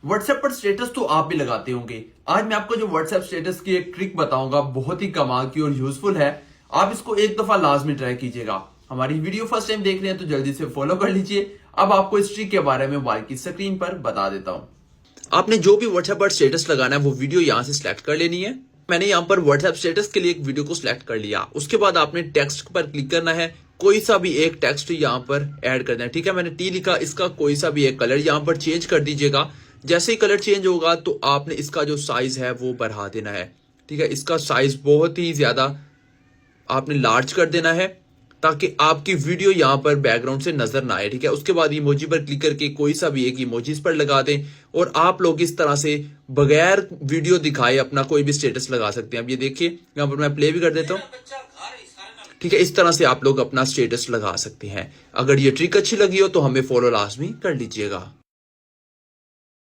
WhatsApp पर status तो आप भी लगाते होंगे। आज मैं आपको जो व्हाट्सएप स्टेटस की एक ट्रिक बताऊंगा, बहुत ही कमाल की और यूजफुल है। आप इसको एक दफा लाजमी ट्राई कीजिएगा। हमारी वीडियो फर्स्ट टाइम देख रहे हैं तो जल्दी से फॉलो कर लीजिए। अब आपको इस ट्रिक के बारे में मोबाइल की स्क्रीन पर बता देता हूं। आपने जो भी व्हाट्सएप पर स्टेटस लगाना है वो वीडियो यहां से सिलेक्ट कर लेनी है। मैंने यहां पर व्हाट्सएप स्टेटस के लिए एक वीडियो को सिलेक्ट कर लिया। उसके बाद आपने टेक्स्ट पर क्लिक करना है। कोई सा भी एक टेक्स्ट यहां पर ऐड करना है। ठीक है, मैंने टी लिखा, इसका कोई सा भी एक कलर यहां पर चेंज कर दीजिएगा। जैसे ही कलर चेंज होगा तो आपने इसका जो साइज है वो बढ़ा देना है। ठीक है, इसका साइज बहुत ही ज्यादा आपने लार्ज कर देना है ताकि आपकी वीडियो यहां पर बैकग्राउंड से नजर ना आए। ठीक है, उसके बाद इमोजी पर क्लिक करके कोई सा भी एक इमोजी इस पर लगा दें और आप लोग इस तरह से बगैर वीडियो दिखाए अपना कोई भी स्टेटस लगा सकते हैं। अब ये देखिए, यहां पर मैं प्ले भी कर देता हूं। ठीक है, इस तरह से आप लोग अपना स्टेटस लगा सकते हैं। अगर ये ट्रिक अच्छी लगी हो तो हमें फॉलो लाजमी कर लीजिएगा।